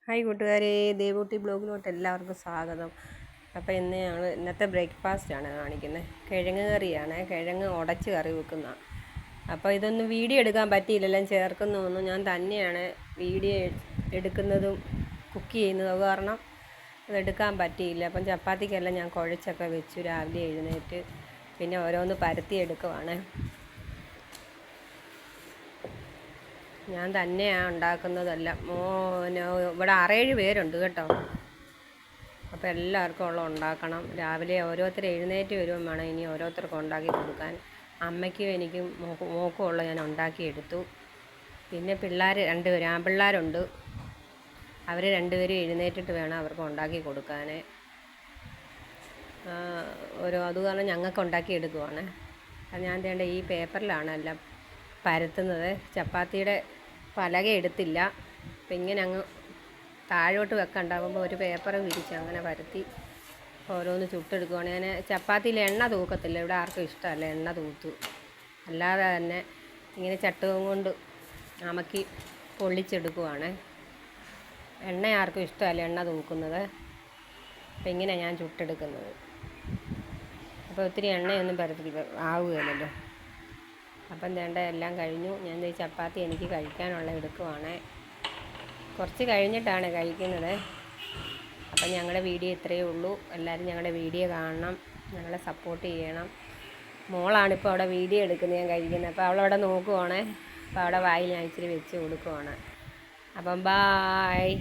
Hi കൂട്ടുകാരെ, ദേവൂട്ടി ബ്ലോഗിലോട്ട് എല്ലാവർക്കും സ്വാഗതം. അപ്പോൾ ഇന്നത്തെ ബ്രേക്ക്ഫാസ്റ്റാണ് കാണിക്കുന്നത്. കിഴങ്ങ് കറിയാണ്, കിഴങ്ങ് ഉടച്ച് കറി വെക്കുന്ന. അപ്പോൾ ഇതൊന്നും വീഡിയോ എടുക്കാൻ പറ്റിയില്ലെല്ലാം ചേർക്കുന്നതൊന്നും ഞാൻ തന്നെയാണ് വീഡിയോ എടുക്കുന്നതും കുക്ക് ചെയ്യുന്നതും. അത് കാരണം അതെടുക്കാൻ പറ്റിയില്ല. അപ്പം ചപ്പാത്തിക്കെല്ലാം ഞാൻ കുഴച്ചൊക്കെ വെച്ചു രാവിലെ എഴുന്നേറ്റ്. പിന്നെ ഓരോന്ന് പരത്തി എടുക്കുവാണ്. ഞാൻ തന്നെയാണ് ഉണ്ടാക്കുന്നതല്ല. ഇവിടെ 6-7 പേരുണ്ട് കേട്ടോ. അപ്പോൾ എല്ലാവർക്കും ഉണ്ടാക്കണം. രാവിലെ ഓരോരുത്തർ എഴുന്നേറ്റ് വരുമ്പം വേണം ഇനി ഓരോരുത്തർക്കും ഉണ്ടാക്കി കൊടുക്കാൻ. അമ്മയ്ക്കും എനിക്കും മോക്കും ഞാൻ ഉണ്ടാക്കിയെടുത്തു. പിന്നെ പിള്ളേർ 2 പേര് ആൺപിള്ളേരുണ്ട്. അവർ 2 പേരും എഴുന്നേറ്റിട്ട് വേണം അവർക്ക് ഉണ്ടാക്കി കൊടുക്കാൻ. അത് കാരണം ഞങ്ങൾക്ക് ഉണ്ടാക്കിയെടുക്കുവാണ്. ഞാൻ വേണ്ട ഈ പേപ്പറിലാണ് എല്ലാം പരത്തുന്നത്. ചപ്പാത്തിയുടെ പലക എടുത്തില്ല. അപ്പം ഇങ്ങനെ അങ്ങ് താഴോട്ട് വെക്കണ്ടാകുമ്പോൾ ഒരു പേപ്പർ വിരിച്ച് അങ്ങനെ പരത്തി ഓരോന്ന് ചുട്ടെടുക്കുവാണ്. ഞാൻ ചപ്പാത്തിയിൽ എണ്ണ തൂക്കത്തില്ല. ഇവിടെ ആർക്കും ഇഷ്ടമല്ല എണ്ണ തൂത്തു. അല്ലാതെ തന്നെ ഇങ്ങനെ ചട്ടുകം കൊണ്ട് അമക്കി പൊള്ളിച്ചെടുക്കുവാണ്. എണ്ണ ആർക്കും ഇഷ്ടമല്ല എണ്ണ തൂക്കുന്നത്. അപ്പം ഇങ്ങനെ ഞാൻ ചുട്ടെടുക്കുന്നത്. അപ്പോൾ ഒത്തിരി എണ്ണയൊന്നും ആവുകയില്ലല്ലോ. അപ്പം വേണ്ട എല്ലാം കഴിഞ്ഞു. ഞാൻ ഈ ചപ്പാത്തി എനിക്ക് കഴിക്കാനുള്ള എടുക്കുവാണ്. കുറച്ച് കഴിഞ്ഞിട്ടാണ് കഴിക്കുന്നത്. അപ്പം ഞങ്ങളുടെ വീഡിയോ ഇത്രയേ ഉള്ളൂ. എല്ലാവരും ഞങ്ങളുടെ വീഡിയോ കാണണം, ഞങ്ങളെ സപ്പോർട്ട് ചെയ്യണം. മോളാണിപ്പോൾ അവിടെ വീഡിയോ എടുക്കുന്നത് ഞാൻ കഴിക്കുന്നത്. അപ്പോൾ അവളവിടെ നോക്കുവാണ്. അപ്പോൾ അവിടെ വായിൽ ഞാൻ ഇച്ചിരി വെച്ച് കൊടുക്കുവാണ്. അപ്പം ബായ്.